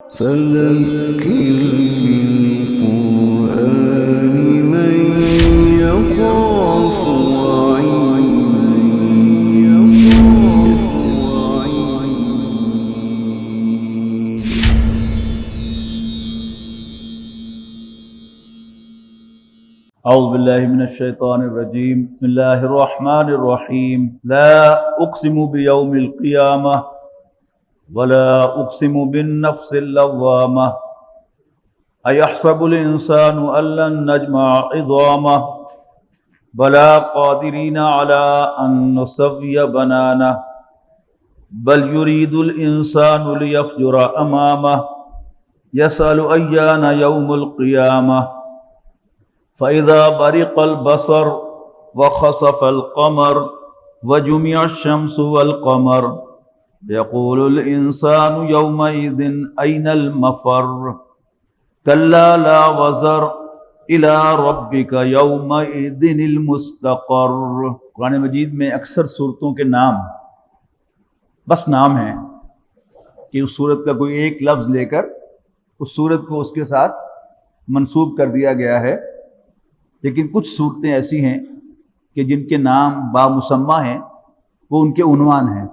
فذكر بالقرآن من يخاف اعوذ باللہ من الشیطان الرجیم بسم اللہ الرحمن الرحیم لا اقسم بیوم القیامہ ولا اقسم بالنفس اللوامہ ایحسب الانسان ان لن نجمع عظامہ بلا قادرین علی ان نسوی بنانہ بل یرید الانسان لیفجر امامہ یسأل ایان یوم القیامہ فَإِذَا بَرِقَ الْبَصَرُ وَخَسَفَ الْقَمَرُ وَجُمِعَ الشَّمْسُ وَالْقَمَرُ يَقُولُ الْإِنسَانُ يَوْمَئِذٍ أَيْنَ الْمَفَرُّ كَلَّا لَا وَزَرَ إِلَى رَبِّكَ يَوْمَئِذٍ الْمُسْتَقَرُّ۔ قرآن مجید میں اکثر صورتوں کے نام بس نام ہیں کہ اس صورت کا کوئی ایک لفظ لے کر اس صورت کو اس کے ساتھ منسوب کر دیا گیا ہے، لیکن کچھ صورتیں ایسی ہیں کہ جن کے نام بامسمہ ہیں، وہ ان کے عنوان ہیں۔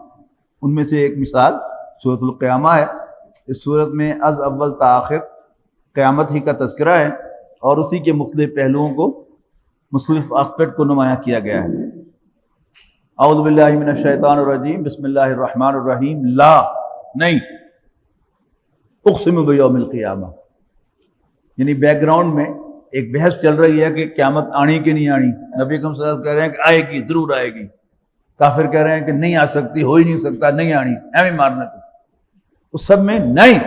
ان میں سے ایک مثال سورۃ القیامہ ہے۔ اس صورت میں از اول تا آخر قیامت ہی کا تذکرہ ہے اور اسی کے مختلف پہلوؤں کو، مختلف آسپیکٹ کو نمایاں کیا گیا ہے۔ اعوذ باللہ من الشیطان الرجیم بسم اللہ الرحمن الرحیم لا نہیں اقسم بیوم القیامہ، یعنی بیک گراؤنڈ میں ایک بحث چل رہی ہے کہ قیامت آنی کہ نہیں آنی۔ نبی اکرم صلی اللہ علیہ وسلم کہہ رہے ہیں کہ آئے گی، ضرور آئے گی۔ کافر کہہ رہے ہیں کہ نہیں آ سکتی، ہو ہی نہیں سکتا، نہیں آنی، ایویں مارنا تو۔ اس سب میں نہیں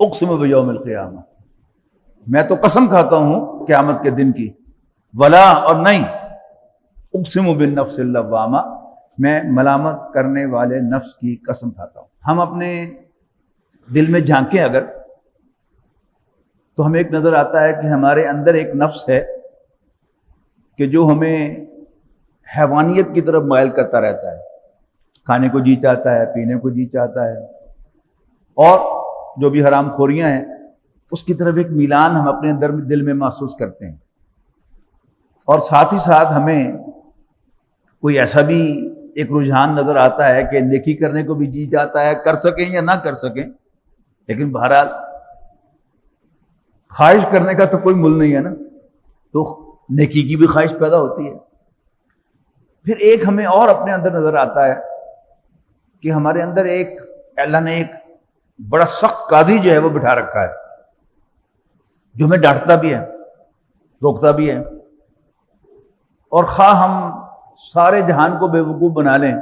اقسم بیوم القیامہ، میں تو قسم کھاتا ہوں قیامت کے دن کی، ولا اور نہیں اقسم بالنفس اللوامہ، میں ملامت کرنے والے نفس کی قسم کھاتا ہوں۔ ہم اپنے دل میں جھانکیں اگر، تو ہمیں ایک نظر آتا ہے کہ ہمارے اندر ایک نفس ہے کہ جو ہمیں حیوانیت کی طرف مائل کرتا رہتا ہے، کھانے کو جی چاہتا ہے، پینے کو جی چاہتا ہے، اور جو بھی حرام خوریاں ہیں اس کی طرف ایک میلان ہم اپنے اندر دل میں محسوس کرتے ہیں۔ اور ساتھ ہی ساتھ ہمیں کوئی ایسا بھی ایک رجحان نظر آتا ہے کہ نیکی کرنے کو بھی جی چاہتا ہے، کر سکیں یا نہ کر سکیں، لیکن بہرحال خواہش کرنے کا تو کوئی مل نہیں ہے نا، تو نیکی کی بھی خواہش پیدا ہوتی ہے۔ پھر ایک ہمیں اور اپنے اندر نظر آتا ہے کہ ہمارے اندر ایک اللہ نے ایک بڑا سخت قاضی جو ہے وہ بٹھا رکھا ہے، جو ہمیں ڈانٹتا بھی ہے، روکتا بھی ہے، اور خواہ ہم سارے جہان کو بے وقوف بنا لیں،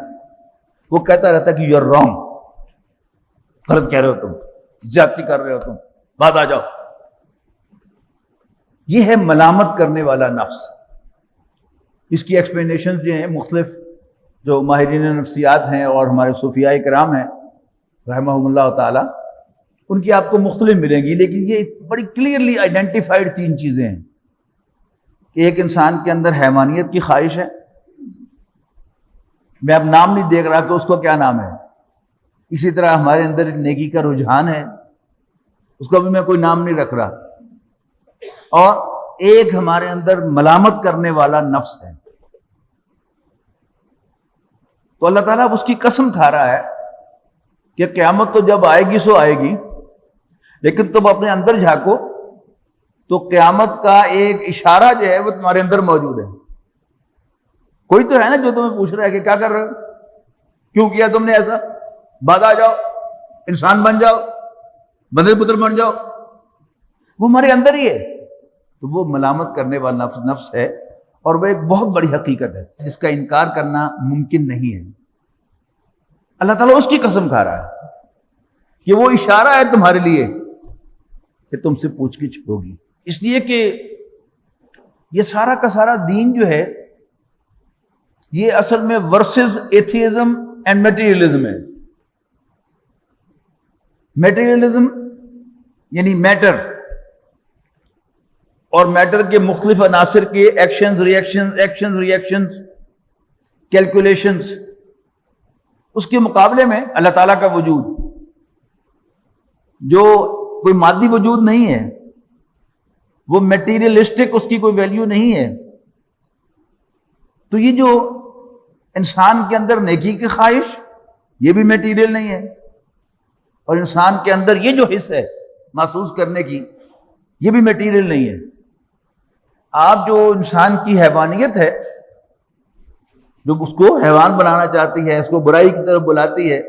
وہ کہتا رہتا ہے کہ یو آر رانگ، غلط کہہ رہے ہو تم، زیادتی کر رہے ہو تم، بعد آ جاؤ۔ یہ ہے ملامت کرنے والا نفس۔ اس کی ایکسپلینیشن جو ہیں مختلف، جو ماہرین نفسیات ہیں اور ہمارے صوفیاء کرام ہیں رحمہم اللہ تعالی، ان کی آپ کو مختلف ملیں گی، لیکن یہ بڑی کلیئرلی آئیڈینٹیفائڈ تین چیزیں ہیں کہ ایک انسان کے اندر حیوانیت کی خواہش ہے، میں اب نام نہیں دیکھ رہا کہ اس کو کیا نام ہے، اسی طرح ہمارے اندر نیکی کا رجحان ہے، اس کو بھی میں کوئی نام نہیں رکھ رہا، اور ایک ہمارے اندر ملامت کرنے والا نفس ہے۔ تو اللہ تعالیٰ اس کی قسم کھا رہا ہے کہ قیامت تو جب آئے گی سو آئے گی، لیکن تم اپنے اندر جھانکو تو قیامت کا ایک اشارہ جو ہے وہ تمہارے اندر موجود ہے۔ کوئی تو ہے نا جو تمہیں پوچھ رہا ہے کہ کیا کر رہے ہو، کیوں کیا تم نے ایسا، بعد آ جاؤ، انسان بن جاؤ، بندر پتر بن جاؤ، وہ ہمارے اندر ہی ہے۔ تو وہ ملامت کرنے والا نفس ہے، اور وہ ایک بہت بڑی حقیقت ہے جس کا انکار کرنا ممکن نہیں ہے۔ اللہ تعالیٰ اس کی قسم کھا رہا ہے کہ وہ اشارہ ہے تمہارے لیے کہ تم سے پوچھ گچھ ہوگی، اس لیے کہ یہ سارا کا سارا دین جو ہے یہ اصل میں ورسز ایتھیزم اینڈ میٹیریلزم ہے۔ میٹیریلزم یعنی میٹر، اور میٹر کے مختلف عناصر کے ایکشنز ریئیکشنز کیلکولیشنز، اس کے مقابلے میں اللہ تعالیٰ کا وجود، جو کوئی مادی وجود نہیں ہے، وہ میٹیریلسٹک، اس کی کوئی ویلیو نہیں ہے. تو یہ جو انسان کے اندر نیکی کی خواہش، یہ بھی میٹیریل نہیں ہے، اور انسان کے اندر یہ جو حص ہے محسوس کرنے کی، یہ بھی میٹیریل نہیں ہے. آپ جو انسان کی حیوانیت ہے، جو اس کو حیوان بنانا چاہتی ہے، اس کو برائی کی طرف بلاتی ہے،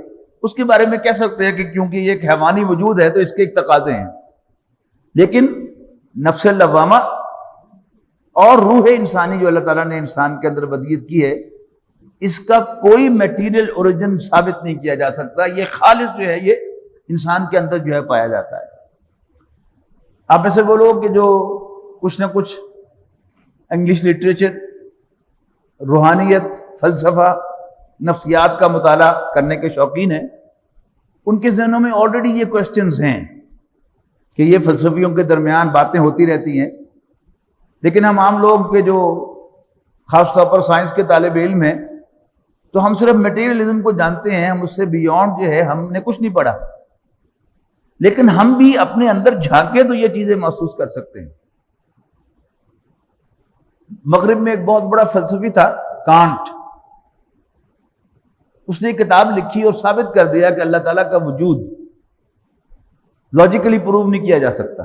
اس کے بارے میں کہہ سکتے ہیں کہ کیونکہ یہ ایک حیوانی وجود ہے تو اس کے ایک تقاضے ہیں. لیکن نفس لوامہ اور روح انسانی جو اللہ تعالیٰ نے انسان کے اندر بدیت کی ہے، اس کا کوئی میٹیریل اوریجن ثابت نہیں کیا جا سکتا. یہ خالص جو ہے یہ انسان کے اندر جو ہے پایا جاتا ہے. آپ ایسے وہ لوگ کہ جو کچھ نہ کچھ انگلش لٹریچر، روحانیت، فلسفہ، نفسیات کا مطالعہ کرنے کے شوقین ہیں، ان کے ذہنوں میں آلریڈی یہ کوشچنز ہیں کہ یہ فلسفیوں کے درمیان باتیں ہوتی رہتی ہیں. لیکن ہم عام لوگ کے جو خاص طور پر سائنس کے طالب علم ہیں، تو ہم صرف میٹیریلزم کو جانتے ہیں، ہم اس سے بیونڈ جو ہے ہم نے کچھ نہیں پڑھا. لیکن ہم بھی اپنے اندر جھانکے تو یہ چیزیں محسوس کر سکتے ہیں. مغرب میں ایک بہت بڑا فلسفی تھا کانٹ. اس نے ایک کتاب لکھی اور ثابت کر دیا کہ اللہ تعالیٰ کا وجود لاجیکلی پروو نہیں کیا جا سکتا.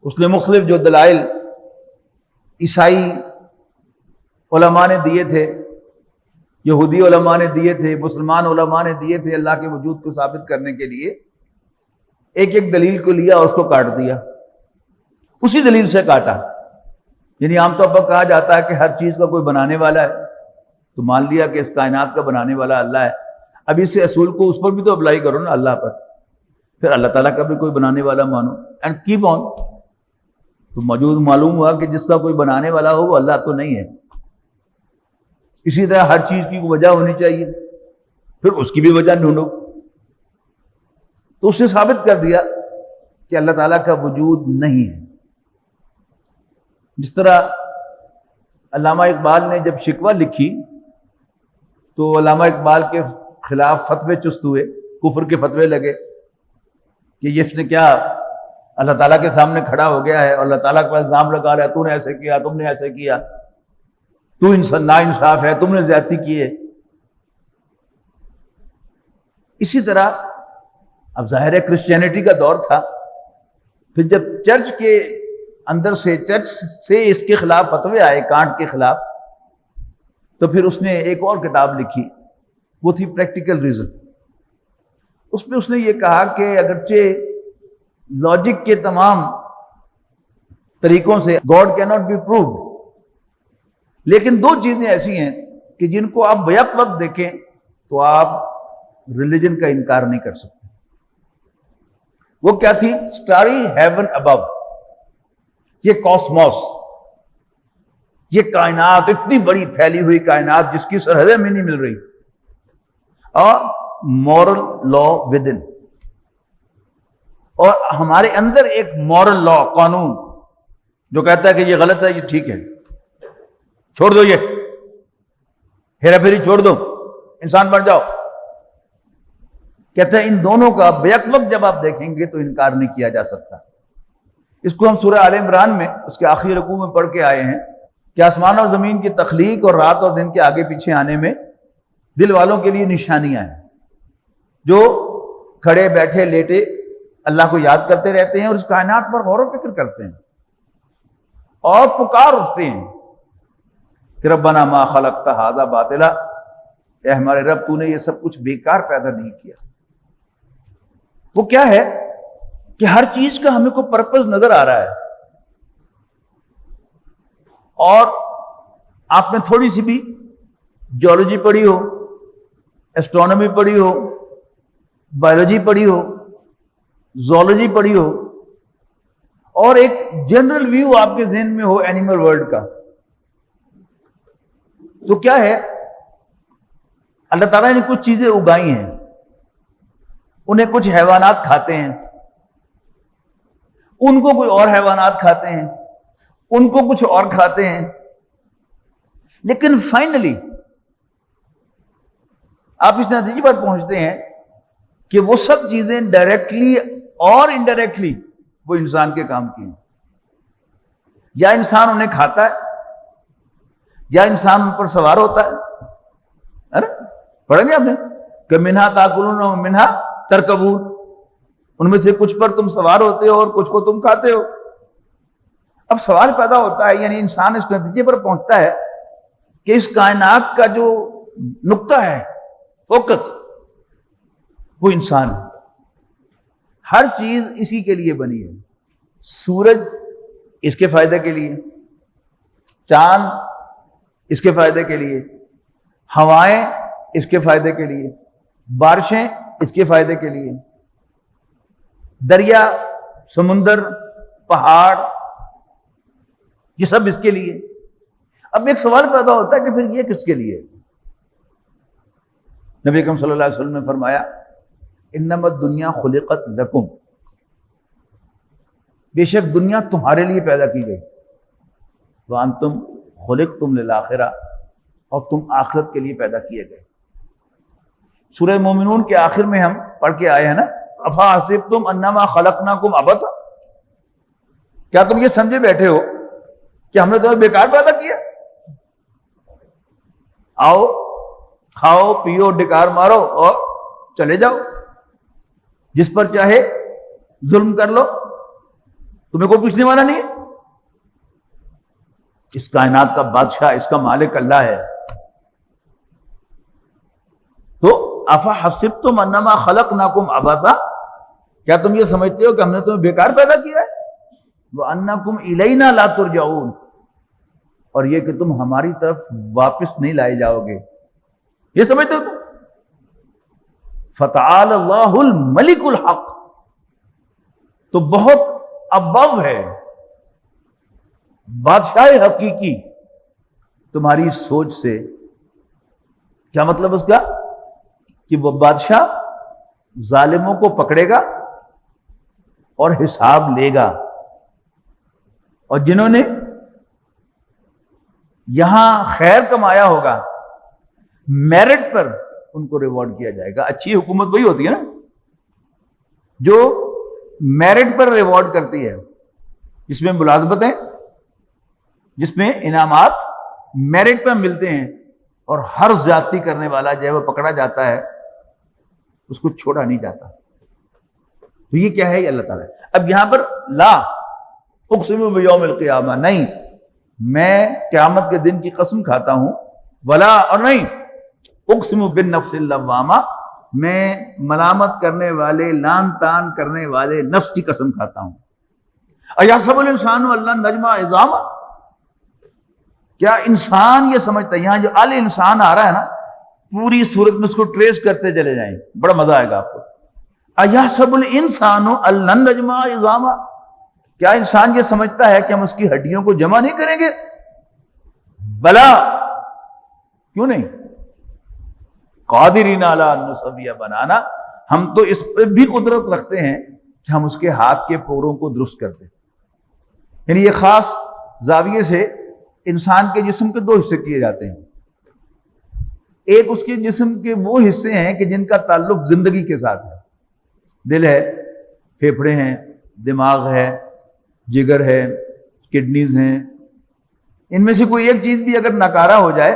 اس نے مختلف جو دلائل عیسائی علماء نے دیے تھے، یہودی علماء نے دیے تھے، مسلمان علماء نے دیے تھے اللہ کے وجود کو ثابت کرنے کے لیے، ایک ایک دلیل کو لیا اور اس کو کاٹ دیا. اسی دلیل سے کاٹا. یعنی عام طور پر کہا جاتا ہے کہ ہر چیز کا کوئی بنانے والا ہے، تو مان لیا کہ اس کائنات کا بنانے والا اللہ ہے. اب اس اصول کو اس پر بھی تو اپلائی کرو نا، اللہ پر. پھر اللہ تعالیٰ کا بھی کوئی بنانے والا مانو، اینڈ کیپ آن. تو موجود معلوم ہوا کہ جس کا کوئی بنانے والا ہو وہ اللہ تو نہیں ہے. اسی طرح ہر چیز کی وجہ ہونی چاہیے، پھر اس کی بھی وجہ ڈھونڈو. تو اس نے ثابت کر دیا کہ اللہ تعالیٰ کا وجود نہیں ہے. جس طرح علامہ اقبال نے جب شکوہ لکھی تو علامہ اقبال کے خلاف فتوے چست ہوئے، کفر کے فتوے لگے کہ یہ اس نے کیا اللہ تعالیٰ کے سامنے کھڑا ہو گیا ہے اور اللہ تعالیٰ پر الزام لگا رہا ہے، تو نے ایسے کیا، تم نے ایسے کیا، تو انسان نا انصاف ہے، تم نے زیادتی کی ہے. اسی طرح اب ظاہر ہے کرسچینٹی کا دور تھا. پھر جب چرچ کے اندر سے، چرچ سے اس کے خلاف فتوے آئے، کانٹ کے خلاف، تو پھر اس نے ایک اور کتاب لکھی، وہ تھی پریکٹیکل ریزن. اس میں اس نے یہ کہا کہ اگرچہ لاجک کے تمام طریقوں سے گاڈ کی ناٹ بی پرووڈ، لیکن دو چیزیں ایسی ہیں کہ جن کو آپ بیک وقت دیکھیں تو آپ ریلیجن کا انکار نہیں کر سکتے. وہ کیا تھی؟ اسٹاری ہیون ابو، یہ کاسموس، یہ کائنات، اتنی بڑی پھیلی ہوئی کائنات جس کی سرحدیں میں نہیں مل رہی، اور مورل لا ود ان، اور ہمارے اندر ایک مورل لا، قانون جو کہتا ہے کہ یہ غلط ہے، یہ ٹھیک ہے، چھوڑ دو، یہ ہیرا پھیری چھوڑ دو، انسان بن جاؤ. کہتا ہے ان دونوں کا بیک وقت جب آپ دیکھیں گے تو انکار نہیں کیا جا سکتا. اس کو ہم سورہ آل عمران میں اس کے آخری رکوع میں پڑھ کے آئے ہیں کہ آسمان اور زمین کی تخلیق اور رات اور دن کے آگے پیچھے آنے میں دل والوں کے لیے نشانیاں ہیں، جو کھڑے بیٹھے لیٹے اللہ کو یاد کرتے رہتے ہیں اور اس کائنات پر غور و فکر کرتے ہیں اور پکار اٹھتے ہیں کہ ربنا ما خلقت ھذا باطلا، اے ہمارے رب تو نے یہ سب کچھ بیکار پیدا نہیں کیا. وہ کیا ہے کہ ہر چیز کا ہمیں کوئی پرپز نظر آ رہا ہے. اور آپ نے تھوڑی سی بھی جیولوجی پڑھی ہو، ایسٹرونومی پڑھی ہو، بایولوجی پڑھی ہو، زولوجی پڑھی ہو، اور ایک جنرل ویو آپ کے ذہن میں ہو اینیمل ورلڈ کا، تو کیا ہے؟ اللہ تعالیٰ نے کچھ چیزیں اگائی ہیں، انہیں کچھ حیوانات کھاتے ہیں، ان کو کوئی اور حیوانات کھاتے ہیں، ان کو کچھ اور کھاتے ہیں. لیکن فائنلی آپ اس نتیجے پر پہنچتے ہیں کہ وہ سب چیزیں ڈائریکٹلی اور انڈائریکٹلی وہ انسان کے کام کی ہیں. یا انسان انہیں کھاتا ہے یا انسان ان پر سوار ہوتا ہے. ارے پڑھیں گے آپ نے کہ منہا تاکلون و منہا ترکبون، ان میں سے کچھ پر تم سوار ہوتے ہو اور کچھ کو تم کھاتے ہو. اب سوال پیدا ہوتا ہے، یعنی انسان اس نتیجے پر پہنچتا ہے کہ اس کائنات کا جو نقطہ ہے، فوکس، وہ انسان ہے. ہر چیز اسی کے لیے بنی ہے. سورج اس کے فائدے کے لیے، چاند اس کے فائدے کے لیے، ہوائیں اس کے فائدے کے لیے، بارشیں اس کے فائدے کے لیے، دریا، سمندر، پہاڑ، یہ سب اس کے لیے. اب ایک سوال پیدا ہوتا ہے کہ پھر یہ کس کے لیے؟ نبی اکرم صلی اللہ علیہ وسلم نے فرمایا انما الدنیا خلقت لکم، بے شک دنیا تمہارے لیے پیدا کی گئی. وانتم خلقتم للآخرہ، اور تم آخرت کے لیے پیدا کیے گئے. سورہ مومنون کے آخر میں ہم پڑھ کے آئے ہیں نا، افحسبتم انما خلقناکم عبثا، کیا تم یہ سمجھے بیٹھے ہو کہ ہم نے تمہیں بیکار پیدا کیا؟ آؤ کھاؤ پیو ڈکار مارو اور چلے جاؤ، جس پر چاہے ظلم کر لو، تمہیں کوئی پوچھنے والا نہیں ہے. اس کائنات کا بادشاہ، اس کا مالک اللہ ہے. تو افحسبتم انما خلقناکم عبثا، کیا تم یہ سمجھتے ہو کہ ہم نے تمہیں بیکار پیدا کیا ہے؟ وانکم الینا لا ترجعون، اور یہ کہ تم ہماری طرف واپس نہیں لائے جاؤ گے، یہ سمجھتے ہو تم؟ فتعال اللہ الملک الحق، تو بہت ابو ہے بادشاہ حقیقی تمہاری سوچ سے. کیا مطلب اس کا؟ کہ وہ بادشاہ ظالموں کو پکڑے گا اور حساب لے گا، اور جنہوں نے یہاں خیر کمایا ہوگا میرٹ پر ان کو ریوارڈ کیا جائے گا. اچھی حکومت وہی ہوتی ہے نا جو میرٹ پر ریوارڈ کرتی ہے، جس میں ملازمتیں، جس میں انعامات میرٹ پر ملتے ہیں، اور ہر زیادتی کرنے والا جو ہے وہ پکڑا جاتا ہے، اس کو چھوڑا نہیں جاتا. تو یہ کیا ہے؟ یہ اللہ تعالیٰ ہے. اب یہاں پر لا اقسم بیوم القیامہ، نہیں میں قیامت کے دن کی قسم کھاتا ہوں، ولا، اور نہیں اقسم بالنفس اللوامہ، میں ملامت کرنے والے، لان تان کرنے والے نفس کی قسم کھاتا ہوں. ایحسب الانسان ان لن نجمع عظامہ، کیا انسان یہ سمجھتا ہے، یہاں جو ال انسان آ رہا ہے نا، پوری صورت میں اس کو ٹریس کرتے چلے جائیں، بڑا مزہ آئے گا آپ کو. ایحسب الانسان ان لن نجمع عظامہ، کیا انسان یہ سمجھتا ہے کہ ہم اس کی ہڈیوں کو جمع نہیں کریں گے؟ بلا، کیوں نہیں؟ قادرین علی ان نسوی بنانا، ہم تو اس پہ بھی قدرت رکھتے ہیں کہ ہم اس کے ہاتھ کے پوروں کو درست کر دیں. یعنی یہ خاص زاویے سے انسان کے جسم کے دو حصے کیے جاتے ہیں. ایک اس کے جسم کے وہ حصے ہیں کہ جن کا تعلق زندگی کے ساتھ ہے، دل ہے، پھیپھڑے ہیں، دماغ ہے، جگر ہے، کڈنیز ہیں. ان میں سے کوئی ایک چیز بھی اگر ناکارہ ہو جائے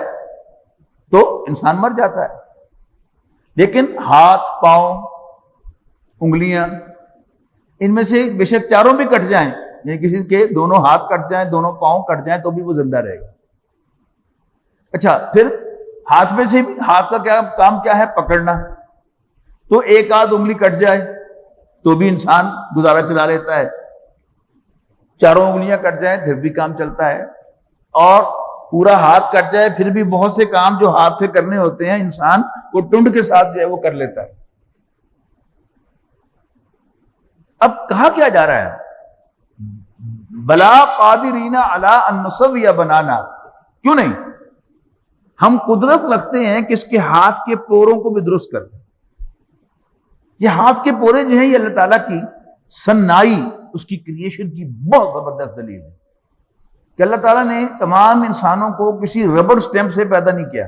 تو انسان مر جاتا ہے. لیکن ہاتھ، پاؤں، انگلیاں، ان میں سے بے شک چاروں بھی کٹ جائیں، یعنی کسی کے دونوں ہاتھ کٹ جائیں، دونوں پاؤں کٹ جائیں، تو بھی وہ زندہ رہے گا. اچھا، پھر ہاتھ میں سے بھی، ہاتھ کا کیا کام کیا ہے؟ پکڑنا. تو ایک آدھ انگلی کٹ جائے تو بھی انسان گزارا چلا لیتا ہے، چاروں انگلیاں کٹ جائیں پھر بھی کام چلتا ہے، اور پورا ہاتھ کٹ جائے پھر بھی بہت سے کام جو ہاتھ سے کرنے ہوتے ہیں انسان وہ ٹنڈ کے ساتھ جو ہے وہ کر لیتا ہے. اب کہا کیا جا رہا ہے؟ بلا قادرین علی ان نسوی بنانا، کیوں نہیں؟ ہم قدرت رکھتے ہیں کہ اس کے ہاتھ کے پوروں کو بھی درست کر دیں. یہ ہاتھ کے پورے جو ہیں یہ اللہ تعالیٰ کی صنائی، اس کی کریشن کی بہت زبردست دلیل ہے کہ اللہ تعالیٰ نے تمام انسانوں کو کسی ربڑ سٹیمپ سے پیدا نہیں کیا.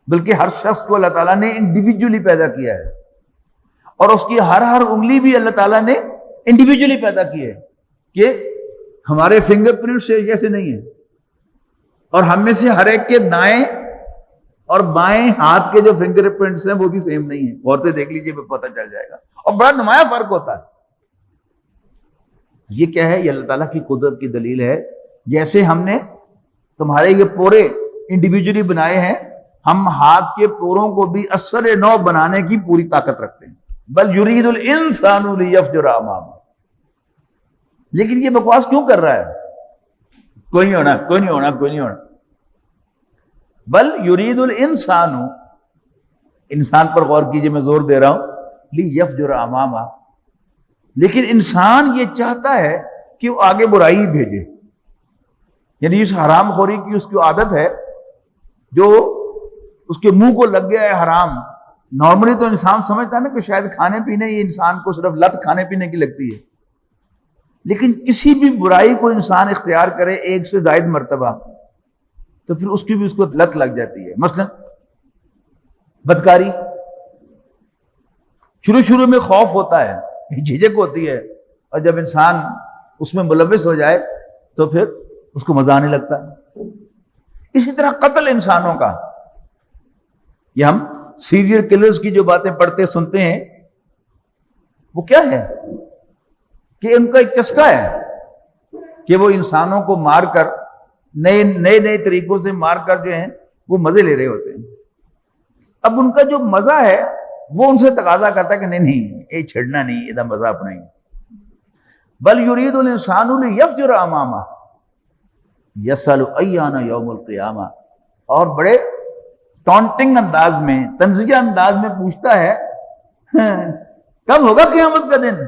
بلکہ ہر شخص کو اللہ تعالیٰ نے انڈیویجولی پیدا کیا ہے، اور اس کی ہر انگلی بھی اللہ تعالیٰ نے انڈیویجولی پیدا کی ہے، کہ ہمارے فنگر پرنٹ سے جیسے نہیں ہے، اور ہم میں سے ہر ایک کے دائیں اور بائیں ہاتھ کے جو فنگر پرنٹس ہیں وہ بھی سیم نہیں ہیں. غور سے دیکھ لیجئے، پتہ چل جائے گا، اور بڑا نمایاں فرق ہوتا ہے. یہ کیا ہے؟ یہ اللہ تعالیٰ کی قدرت کی دلیل ہے. جیسے ہم نے تمہارے یہ پورے انڈیویجولی بنائے ہیں، ہم ہاتھ کے پوروں کو بھی اثر نو بنانے کی پوری طاقت رکھتے ہیں. بل یرید الانسان لیفجر امامہ. لیکن یہ بکواس کیوں کر رہا ہے؟ کوئی نہیں ہونا، کوئی نہیں ہونا، کوئی نہیں ہونا. بل یرید الانسان، انسان پر غور کیجئے، میں زور دے رہا ہوں، لیفجر امامہ. لیکن انسان یہ چاہتا ہے کہ وہ آگے برائی بھیجے. یعنی اس حرام خوری کی اس کی عادت ہے، جو اس کے منہ کو لگ گیا ہے حرام. نارملی تو انسان سمجھتا ہے نا کہ شاید کھانے پینے یہ انسان کو صرف لت کھانے پینے کی لگتی ہے، لیکن کسی بھی برائی کو انسان اختیار کرے ایک سے زائد مرتبہ تو پھر اس کی بھی اس کو لت لگ جاتی ہے. مثلا بدکاری، شروع میں خوف ہوتا ہے، جھجک ہوتی ہے، اور جب انسان اس میں ملوث ہو جائے تو پھر اس کو مزہ آنے لگتا ہے. اسی طرح قتل انسانوں کا، یہ ہم سیریل کلرز کی جو باتیں پڑھتے سنتے ہیں، وہ کیا ہے کہ ان کا ایک چسکا ہے کہ وہ انسانوں کو مار کر نئے طریقوں سے مار کر جو ہیں وہ مزے لے رہے ہوتے ہیں. اب ان کا جو مزہ ہے وہ ان سے تقاضا کرتا ہے کہ نہیں یہ چھڑنا نہیں، یہ مزہ اپنا ہی. بل یرید الانسان لیفجر امامہ یسأل ایان یوم القیامہ. اور بڑے ٹونٹنگ انداز میں، طنزیہ انداز میں پوچھتا ہے کب ہوگا قیامت کا دن؟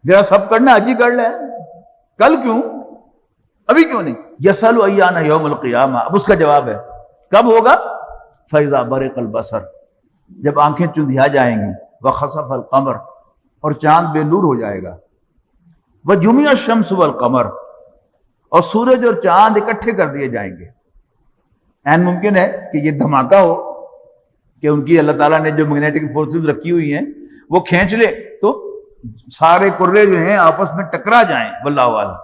ذرا سب کرنا آج ہی کر لیں، کل کیوں، ابھی کیوں نہیں؟ یسأل ایان یوم القیامہ. اب اس کا جواب ہے کب ہوگا؟ فاذا برق البصر، جب آنکھیں چندھیا جائیں گی، وخسف القمر، اور چاند بے نور ہو جائے گا، وجمع الشمس والقمر، اور سورج اور چاند اکٹھے کر دیے جائیں گے. این ممکن ہے کہ یہ دھماکہ ہو کہ ان کی اللہ تعالیٰ نے جو میگنیٹک فورسز رکھی ہوئی ہیں وہ کھینچ لے تو سارے کرے جو ہیں آپس میں ٹکرا جائیں. واللہ اعلم.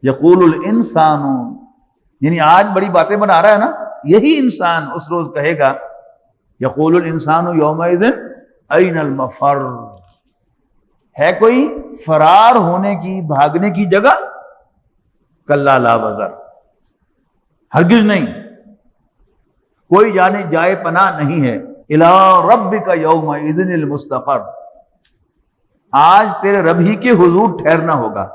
یقول الانسان، یعنی آج بڑی باتیں بنا رہا ہے نا، یہی انسان اس روز کہے گا یقول الانسان یومئذ این المفر، ہے کوئی فرار ہونے کی، بھاگنے کی جگہ؟ کلا لا وزر، ہرگز نہیں، کوئی جانے جائے پناہ نہیں ہے. الی ربک یومئذ المستقر، آج تیرے رب ہی کے حضور ٹھہرنا ہوگا.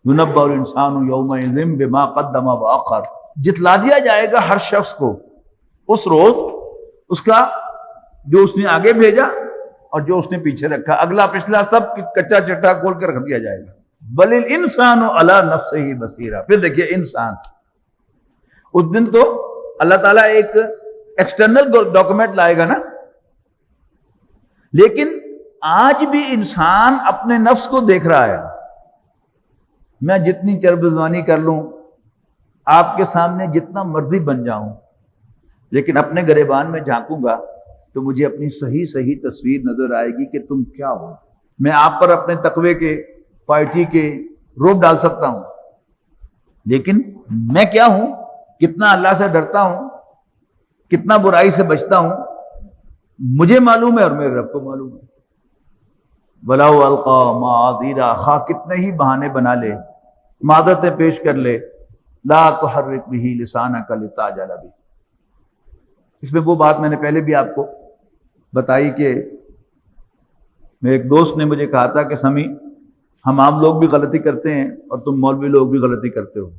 یُنَبَّأُ الْإِنسَانُ یومئذ بما قدم وأخر، جتلا دیا جائے گا ہر شخص کو اس روز اس کا جو اس نے آگے بھیجا اور جو اس نے پیچھے رکھا، اگلا پچھلا سب کچا چٹا کھول کے رکھ دیا جائے گا. بل الانسان علی نفسہ بصیرہ. پھر دیکھیے انسان، اس دن تو اللہ تعالیٰ ایک ایکسٹرنل ڈاکومنٹ لائے گا نا، لیکن آج بھی انسان اپنے نفس کو دیکھ رہا ہے. میں جتنی چرب زبانی کر لوں، آپ کے سامنے جتنا مرضی بن جاؤں، لیکن اپنے گریبان میں جھانکوں گا تو مجھے اپنی صحیح تصویر نظر آئے گی کہ تم کیا ہو. میں آپ پر اپنے تقوی کے، پائٹی کے روب ڈال سکتا ہوں، لیکن میں کیا ہوں، کتنا اللہ سے ڈرتا ہوں، کتنا برائی سے بچتا ہوں، مجھے معلوم ہے اور میرے رب کو معلوم ہے. وَلَوْ أَلْقَىٰ مَعَاذِيرًا، خواہ کتنے ہی بہانے بنا لے، معذرتیں پیش کر لے، لَا تُحَرِّكْ بِهِ لِسَانَكَ لِتَعْجَلَ بِهِ. اس میں وہ بات میں نے پہلے بھی آپ کو بتائی کہ میرے ایک دوست نے مجھے کہا تھا کہ سمی، ہم عام لوگ بھی غلطی کرتے ہیں اور تم مولوی لوگ بھی غلطی کرتے ہو.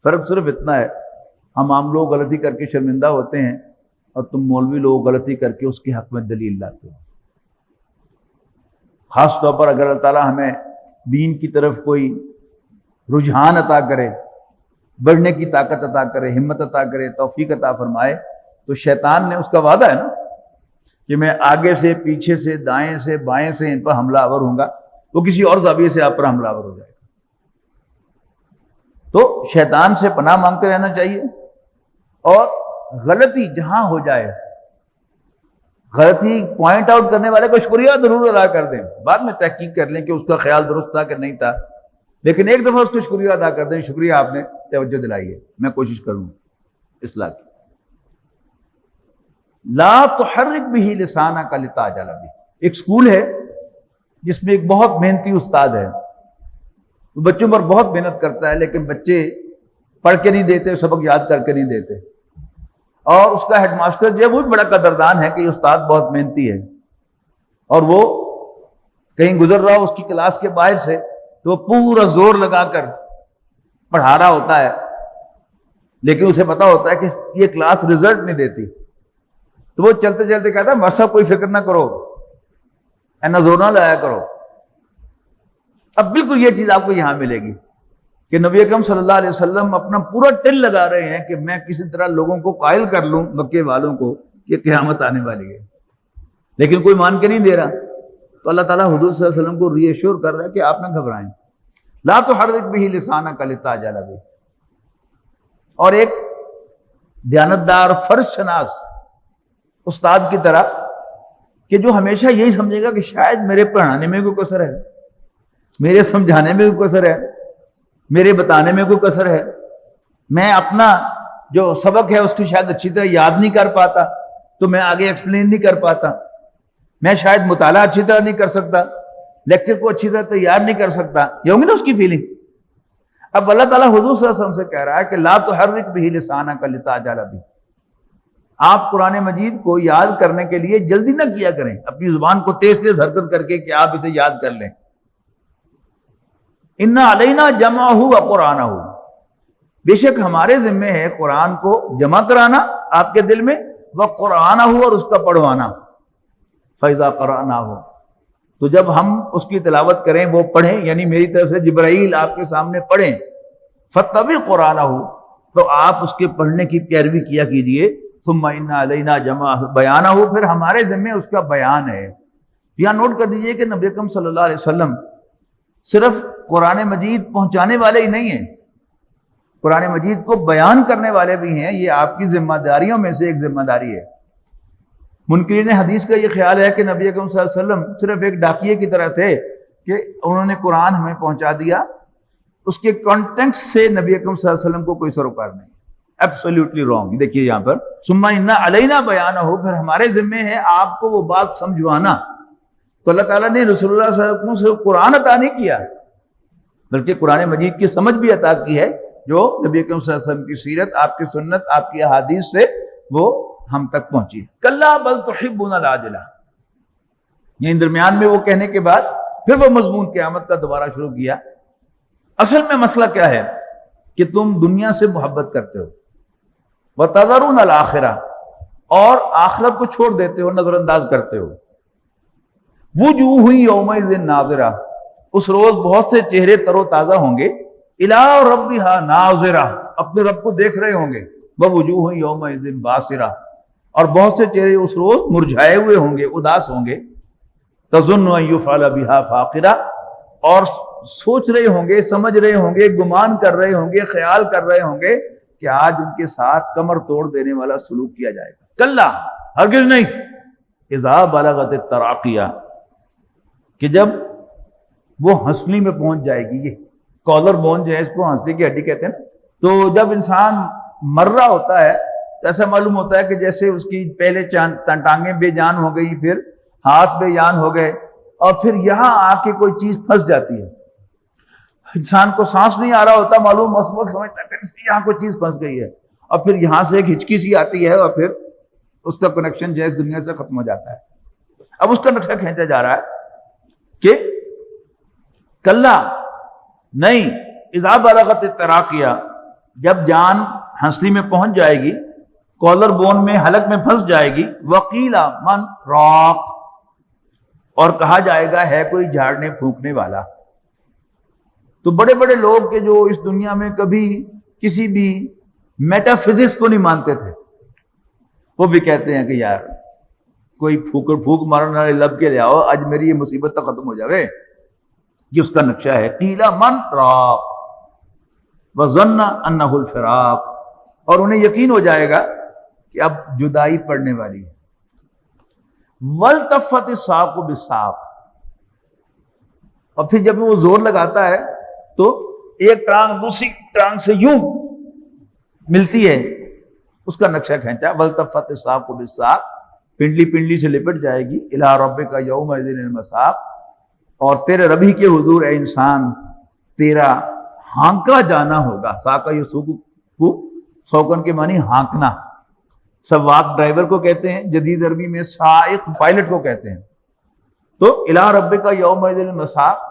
فرق صرف اتنا ہے، ہم عام لوگ غلطی کر کے شرمندہ ہوتے ہیں اور تم مولوی لوگ غلطی کر کے اس کے حق میں دلیل لاتے ہو. خاص طور پر اگر اللہ تعالیٰ ہمیں دین کی طرف کوئی رجحان عطا کرے، بڑھنے کی طاقت عطا کرے، ہمت عطا کرے، توفیق عطا فرمائے، تو شیطان نے اس کا وعدہ ہے نا کہ میں آگے سے، پیچھے سے، دائیں سے، بائیں سے ان پر حملہ آور ہوں گا، وہ کسی اور زاویے سے آپ پر حملہ آور ہو جائے گا. تو شیطان سے پناہ مانگتے رہنا چاہیے. اور غلطی جہاں ہو جائے، غلطی پوائنٹ آؤٹ کرنے والے کو شکریہ ضرور ادا کر دیں، بعد میں تحقیق کر لیں کہ اس کا خیال درست تھا کہ نہیں تھا، لیکن ایک دفعہ اس کو شکریہ ادا کر دیں، شکریہ آپ نے توجہ دلائی ہے، میں کوشش کروں اصلاح کی۔ لا تحرک به لسانک لتعجل بہ، ایک سکول ہے جس میں ایک بہت محنتی استاد ہے، وہ بچوں پر بہت محنت کرتا ہے، لیکن بچے پڑھ کے نہیں دیتے، سبق یاد کر کے نہیں دیتے، اور اس کا ہیڈ ماسٹر جو ہے وہ بھی بڑا قدردان ہے کہ یہ استاد بہت محنتی ہے، اور وہ کہیں گزر رہا ہو اس کی کلاس کے باہر سے تو وہ پورا زور لگا کر پڑھا رہا ہوتا ہے، لیکن اسے پتا ہوتا ہے کہ یہ کلاس رزلٹ نہیں دیتی، تو وہ چلتے چلتے کہتا ہے ماسٹر صاحب کوئی فکر نہ کرو، اینا زور نہ لایا کرو۔ اب بالکل یہ چیز آپ کو یہاں ملے گی کہ نبی اکرم صلی اللہ علیہ وسلم اپنا پورا ٹل لگا رہے ہیں کہ میں کسی طرح لوگوں کو قائل کر لوں، مکے والوں کو، کہ قیامت آنے والی ہے، لیکن کوئی مان کے نہیں دے رہا، تو اللہ تعالیٰ حضور صلی اللہ علیہ وسلم کو ری ایشور کر رہا ہے کہ آپ نہ گھبرائیں، لا تحرک بہ لسانک لتعجل بہ۔ اور ایک دیانتدار فرض شناس استاد کی طرح کہ جو ہمیشہ یہی سمجھے گا کہ شاید میرے پڑھانے میں کوئی کسر ہے، میرے سمجھانے میں کوئی کسر ہے، میرے بتانے میں کوئی کسر ہے، میں اپنا جو سبق ہے اس کو شاید اچھی طرح یاد نہیں کر پاتا تو میں آگے ایکسپلین نہیں کر پاتا، میں شاید مطالعہ اچھی طرح نہیں کر سکتا، لیکچر کو اچھی طرح تیار نہیں کر سکتا، یہ ہوگی نا اس کی فیلنگ۔ اب اللہ تعالیٰ حضور صلی اللہ علیہ وسلم سے کہہ رہا ہے کہ لا تحرک بہ لسانک لتعجل بہ، آپ قرآن مجید کو یاد کرنے کے لیے جلدی نہ کیا کریں، اپنی زبان کو تیز تیز حرکت کر کے کہ آپ اسے یاد کر لیں۔ ان علینا جمعہ و قرآنہ، بے شک ہمارے ذمے ہے قرآن کو جمع کرانا آپ کے دل میں، و قرآنہ اور اس کا پڑھوانا، فاذا قرأناہ، تو جب ہم اس کی تلاوت کریں، وہ پڑھیں، یعنی میری طرف سے جبرائیل آپ کے سامنے پڑھیں، فاتبع قرآنہ، تو آپ اس کے پڑھنے کی پیروی کیا کیجئے، ثم ان علینا جمع بیانہ، پھر ہمارے ذمے اس کا بیان ہے۔ یہاں نوٹ کر دیجئے کہ نبی اکرم صلی اللہ علیہ وسلم صرف قرآن مجید پہنچانے والے ہی نہیں ہیں، قرآن مجید کو بیان کرنے والے بھی ہیں، یہ آپ کی ذمہ داریوں میں سے ایک ذمہ داری ہے۔ منکرین حدیث کا یہ خیال ہے کہ نبی اکرم صلی اللہ علیہ وسلم صرف ایک ڈاکیے کی طرح تھے کہ انہوں نے قرآن ہمیں پہنچا دیا، اس کے کانٹیکٹ سے نبی اکرم صلی اللہ علیہ وسلم کو کوئی سروکار نہیں، ایبسولیوٹلی رانگ۔ دیکھیے یہاں پر ثم ان علینا بیانہ، پھر ہمارے ذمے ہے آپ کو وہ بات سمجھوانا۔ تو اللہ تعالیٰ نے رسول اللہ صلی اللہ علیہ وسلم سے قرآن عطا نہیں کیا، بلکہ قرآن مجید کی سمجھ بھی عطا کی ہے، جو نبی اکرم صلی اللہ علیہ وسلم کی سیرت، آپ کی سنت، آپ کی احادیث سے وہ ہم تک پہنچی۔ کلا بل تحبون العاجلہ، یعنی درمیان میں وہ کہنے کے بعد پھر وہ مضمون قیامت کا دوبارہ شروع کیا۔ اصل میں مسئلہ کیا ہے کہ تم دنیا سے محبت کرتے ہو، وتذرون الآخرہ، اور آخرت کو چھوڑ دیتے ہو، نظر انداز کرتے ہو۔ وجوہ یومئذ ناظرہ، اس روز بہت سے چہرے تر و تازہ ہوں گے، الی ربہا ناظرہ، اپنے رب کو دیکھ رہے ہوں گے، ووجوہ یومئذ باسرہ، اور بہت سے چہرے اس روز مرجھائے ہوئے ہوں گے، اداس ہوں گے، تظن ان یفعل بہا فاقرہ، اور سوچ رہے ہوں گے، سمجھ رہے ہوں گے، گمان کر رہے ہوں گے، خیال کر رہے ہوں گے کہ آج ان کے ساتھ کمر توڑ دینے والا سلوک کیا جائے گا۔ کلا، ہرگز نہیں، اذا بلغت التراقیہ، کہ جب وہ ہنسلی میں پہنچ جائے گی، یہ کالر بون جو ہے اس کو ہنسلی کی ہڈی کہتے ہیں، تو جب انسان مر رہا ہوتا ہے تو ایسا معلوم ہوتا ہے کہ جیسے اس کی پہلے ٹانگیں بے جان ہو گئی، پھر ہاتھ بے جان ہو گئے، اور پھر یہاں آ کے کوئی چیز پھنس جاتی ہے، انسان کو سانس نہیں آ رہا ہوتا، معلوم سمجھتا ہے کہ یہاں کوئی چیز پھنس گئی ہے، اور پھر یہاں سے ایک ہچکی سی آتی ہے، اور پھر اس کا کنیکشن جو ہے دنیا سے ختم ہو جاتا ہے۔ اب اس کا نقشہ کھینچا جا رہا ہے کہ کلا نہیں، اذا بلغت التراقیہ، جب جان ہنسلی میں پہنچ جائے گی، کالر بون میں، حلق میں پھنس جائے گی، وقیل من راق، اور کہا جائے گا ہے کوئی جھاڑنے پھونکنے والا۔ تو بڑے بڑے لوگ کہ جو اس دنیا میں کبھی کسی بھی میٹا فزکس کو نہیں مانتے تھے، وہ بھی کہتے ہیں کہ یار کوئی پھونک مارنے والے لب کے لے آؤ، آج میری یہ مصیبت تو ختم ہو جاوے۔ یہ اس کا نقشہ ہے، قیل من راق وظن انہ الفراق، اور انہیں یقین ہو جائے گا کہ اب جدائی پڑنے والی ہے۔ وَالْتَفَّتِ السَّاقُ بِالسَّاقِ، اور پھر جب وہ زور لگاتا ہے تو ایک ٹانگ دوسری ٹانگ سے یوں ملتی ہے، اس کا نقشہ کھینچا۔ وَالْتَفَّتِ السَّاقُ بِالسَّاقِ، پنڈلی پنڈلی سے لپٹ جائے گی۔ اِلَىٰ رَبِّكَ يَوْمَئِذٍ الْمَسَاقُ، اور تیرے ربی کے حضور اے انسان تیرا ہانکا جانا ہوگا۔ ساقہ یسوق، سوکن کے معنی ہانکنا، سواق ڈرائیور کو کہتے ہیں، جدید عربی میں سائق پائلٹ کو کہتے ہیں۔ تو اِلَىٰ رَبِّكَ يَوْمَئِذٍ الْمَسَاقُ،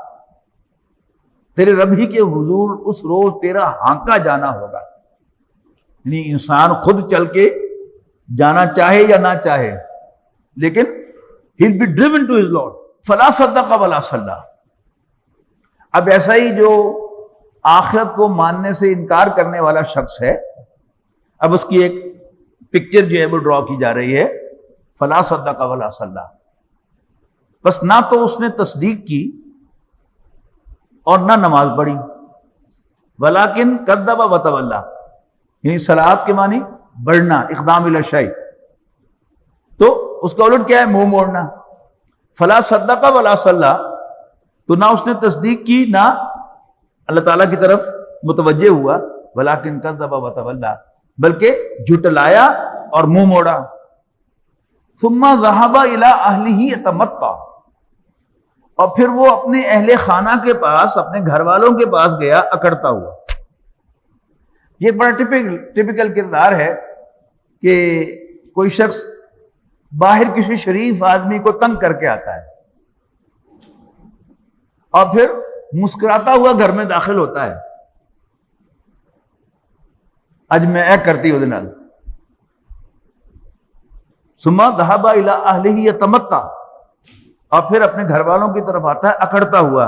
تیرے ربی کے حضور اس روز تیرا ہانکا جانا ہوگا، یعنی انسان خود چل کے جانا چاہے یا نہ چاہے، لیکن he'll be driven to his Lord۔ فَلَا صَدَّقَ وَلَا صَلَّى، اب ایسا ہی جو آخرت کو ماننے سے انکار کرنے والا شخص ہے، اب اس کی ایک پکچر جو ہے وہ ڈرا کی جا رہی ہے۔ فَلَا صَدَّقَ وَلَا صَلَّى، بس نہ تو اس نے تصدیق کی اور نہ نماز پڑھی۔ وَلَٰكِن كَذَّبَ وَتَوَلَّىٰ، یعنی صلاۃ کے معنی بڑھنا، اقدام الی الشیء، تو اس کا الٹ کیا ہے؟ منہ موڑنا۔ فلا صدق ولا صلی، تو نہ اس نے تصدیق کی نہ اللہ تعالیٰ کی طرف متوجہ ہوا۔ ولیکن کذب وتولی، بلکہ جھٹلایا اور منہ موڑا۔ ثم ذهب الى اہلہ یتمطى، اور پھر وہ اپنے اہل خانہ کے پاس، اپنے گھر والوں کے پاس گیا اکڑتا ہوا۔ یہ بڑا ٹپیکل کردار ہے کہ کوئی شخص باہر کسی شریف آدمی کو تنگ کر کے آتا ہے اور پھر مسکراتا ہوا گھر میں داخل ہوتا ہے۔ اج میں اے کرتی ہوں دنال ثم ذهب الى اهله يتمطى، اور پھر اپنے گھر والوں کی طرف آتا ہے اکڑتا ہوا۔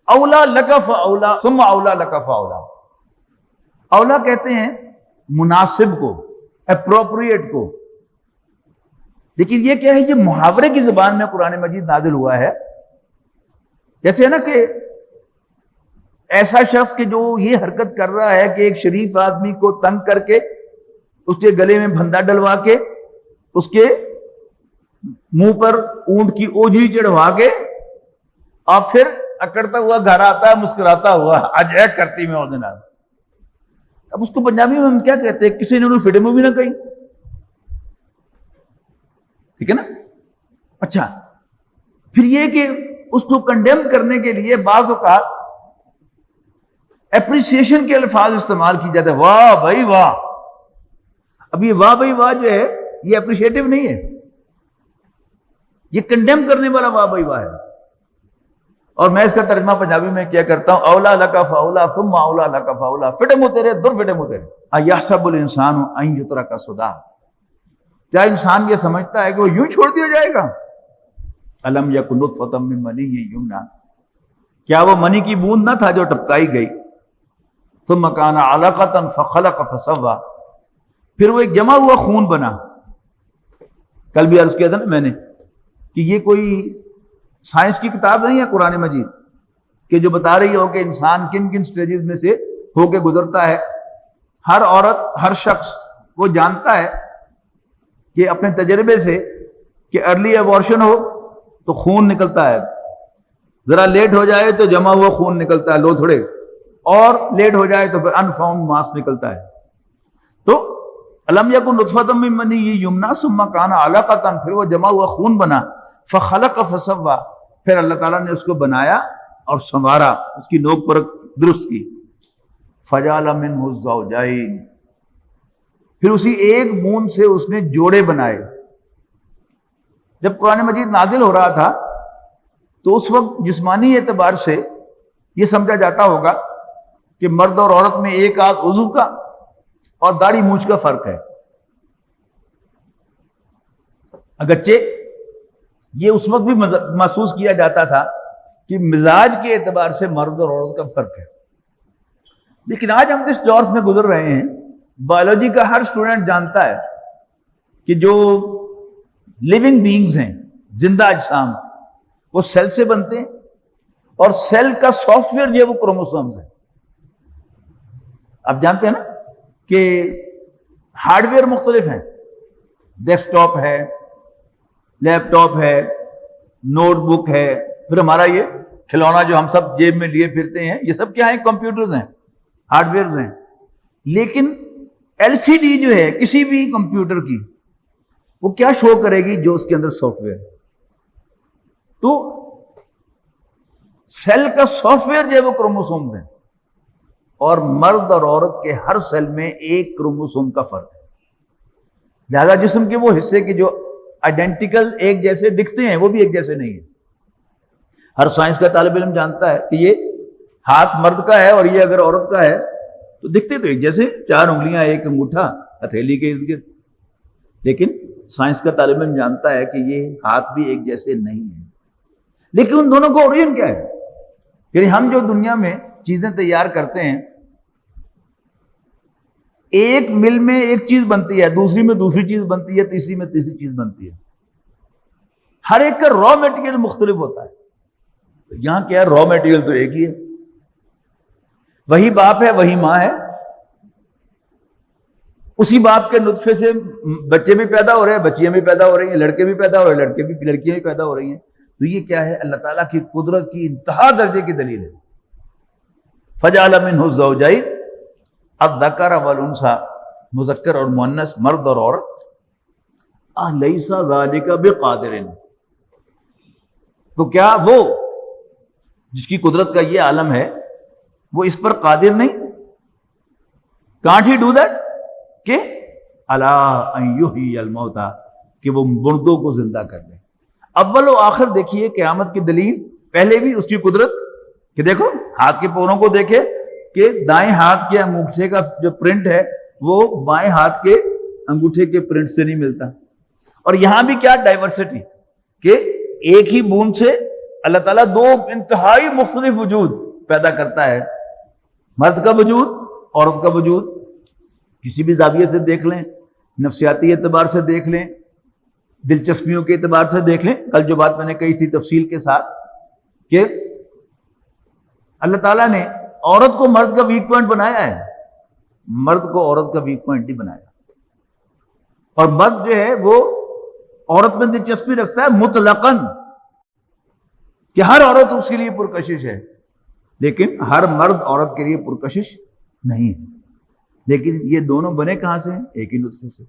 اولا لک فاولا ثم اولا لک فاولا، اولا کہتے ہیں مناسب کو، اپروپریٹ کو، لیکن یہ کیا ہے؟ یہ محاورے کی زبان میں قرآن مجید نازل ہوا ہے۔ جیسے ہے نا کہ ایسا شخص کہ جو یہ حرکت کر رہا ہے کہ ایک شریف آدمی کو تنگ کر کے اس کے گلے میں پھندا ڈلوا کے اس کے منہ پر اونٹ کی اوجھی چڑھوا کے اور پھر اکڑتا ہوا گھر آتا ہے مسکراتا ہوا، اج ایک کرتی میں اور دن۔ اب اس کو پنجابی میں ہم کیا کہتے ہیں؟ کسی نے انہوں فٹے مووی نہ کہی، ٹھیک ہے نا؟ اچھا، پھر یہ کہ اس کو کنڈیم کرنے کے لیے بعض اوقات اپریسیشن کے الفاظ استعمال کی جاتے ہیں، واہ بھائی واہ۔ اب یہ واہ بھائی واہ جو ہے یہ اپریشیٹو نہیں ہے، یہ کنڈیم کرنے والا واہ بھائی واہ ہے۔ اور میں اس کا ترجمہ پنجابی میں کیا کرتا ہوں، اولا لکا فاولا ثم اولا لکا فاولا، فٹے منہ تیرے در فٹے منہ تیرے۔ ایحسب الانسان ان یترک سدی، کیا انسان یہ سمجھتا ہے کہ وہ یوں چھوڑ دیا جائے گا؟ الم یکن نطفۃ من منی یمنی، کیا وہ منی کی بوند نہ تھا جو ٹپکائی گئی؟ ثم کان علقۃ فخلق فسوی، پھر وہ ایک جمع ہوا خون بنا۔ کل بھی عرض کیا تھا نا میں نے کہ یہ کوئی سائنس کی کتاب نہیں ہے قرآن مجید کہ جو بتا رہی ہو کہ انسان کن کن سٹیجز میں سے ہو کے گزرتا ہے۔ ہر عورت، ہر شخص وہ جانتا ہے کہ اپنے تجربے سے کہ ارلی ایبورشن ہو تو خون نکلتا ہے، ذرا لیٹ ہو جائے تو جمع ہوا خون نکلتا ہے لوتھڑے، اور لیٹ ہو جائے تو پھر انفاؤنڈ ماس نکلتا ہے۔ تو الم یکن نطفۃ من منی یمنی ثم کان علقۃ، پھر وہ جمع ہوا خون بنا، فخلق فسوی، پھر اللہ تعالیٰ نے اس کو بنایا اور سنوارا، اس کی نوک پرک درست کی۔ فجعل منہ الزوجین، پھر اسی ایک بوند سے اس نے جوڑے بنائے۔ جب قرآن مجید نازل ہو رہا تھا تو اس وقت جسمانی اعتبار سے یہ سمجھا جاتا ہوگا کہ مرد اور عورت میں ایک آدھ عضو کا اور داڑھی مونچھ کا فرق ہے، اگرچہ یہ اس وقت بھی محسوس کیا جاتا تھا کہ مزاج کے اعتبار سے مرد اور عورت کا فرق ہے، لیکن آج ہم جس دور میں گزر رہے ہیں، بایولوجی کا ہر اسٹوڈنٹ جانتا ہے کہ جو لیونگ بینگز ہیں، زندہ اجسام، وہ سیل سے بنتے ہیں، اور سیل کا سافٹ ویئر جو ہے وہ کروموسومز ہے۔ آپ جانتے ہیں نا کہ ہارڈ ویئر مختلف ہیں، ڈیسک ٹاپ ہے، لیپ ٹاپ ہے، نوٹ بک ہے، پھر ہمارا یہ کھلونا جو ہم سب جیب میں لیے پھرتے ہیں، یہ سب کیا ہیں؟ کمپیوٹرز ہیں، ہارڈ ویئرز ہیں. لیکن ایل سی ڈی جو ہے کسی بھی کمپیوٹر کی، وہ کیا شو کرے گی؟ جو اس کے اندر سافٹ ویئر. تو سیل کا سافٹ ویئر جو ہے وہ کروموسومز ہیں، اور مرد اور عورت کے ہر سیل میں ایک کروموسوم کا فرق ہے. لہذا جسم کے وہ حصے کے جو آئیڈینٹیکل ایک جیسے دکھتے ہیں وہ بھی ایک جیسے نہیں ہیں. ہر سائنس کا طالب علم جانتا ہے کہ یہ ہاتھ مرد کا ہے اور یہ اگر عورت کا ہے تو دکھتے تو ایک جیسے، 4 انگلیاں، ایک انگوٹھا ہتھیلی کے ارد گرد. لیکن سائنس کا طالب علم جانتا ہے کہ یہ ہاتھ بھی ایک جیسے نہیں ہیں. لیکن ان دونوں کا اوریجن کیا ہے؟ یعنی ہم جو دنیا میں چیزیں تیار کرتے ہیں، ایک مل میں ایک چیز بنتی ہے، دوسری میں دوسری چیز بنتی ہے، تیسری میں تیسری چیز بنتی ہے. ہر ایک کا را میٹیریل مختلف ہوتا ہے. یہاں کیا ہے؟ را میٹیریل تو ایک ہی ہے، وہی باپ ہے، وہی ماں ہے، اسی باپ کے نطفے سے بچے بھی پیدا ہو رہے ہیں، بچیاں بھی پیدا ہو رہی ہیں، لڑکے بھی پیدا ہو رہے ہیں، لڑکیاں بھی پیدا ہو رہی ہیں. تو یہ کیا ہے؟ اللہ تعالیٰ کی قدرت کی انتہا درجے کی دلیل ہے. فجعل منہ الزوجین الذکر والانثی، مذکر اور مؤنث، مرد اور عورت. الیس ذلک بقادر، تو کیا وہ جس کی قدرت کا یہ عالم ہے وہ اس پر قادر نہیں؟ Can't he do that? کہ الا ان یحیی الموتى، کہ وہ مردوں کو زندہ کر دے. اول و آخر دیکھیے قیامت کی دلیل، پہلے بھی اس کی قدرت کہ دیکھو ہاتھ کے پوروں کو دیکھے کہ دائیں ہاتھ کے انگوٹھے کا جو پرنٹ ہے وہ بائیں ہاتھ کے انگوٹھے کے پرنٹ سے نہیں ملتا. اور یہاں بھی کیا ڈائیورسٹی کہ ایک ہی بوند سے اللہ تعالیٰ 2 انتہائی مختلف وجود پیدا کرتا ہے. مرد کا وجود، عورت کا وجود. کسی بھی زاویے سے دیکھ لیں، نفسیاتی اعتبار سے دیکھ لیں، دلچسپیوں کے اعتبار سے دیکھ لیں. کل جو بات میں نے کہی تھی تفصیل کے ساتھ کہ اللہ تعالیٰ نے عورت کو مرد کا ویک پوائنٹ بنایا ہے، مرد کو عورت کا ویک پوائنٹ نہیں بنایا. اور مرد جو ہے وہ عورت میں دلچسپی رکھتا ہے مطلقاً، کہ ہر عورت اس کے لیے پرکشش ہے، لیکن ہر مرد عورت کے لیے پرکشش نہیں ہے. لیکن یہ دونوں بنے کہاں سے ہیں؟ ایک ہی نطفے سے.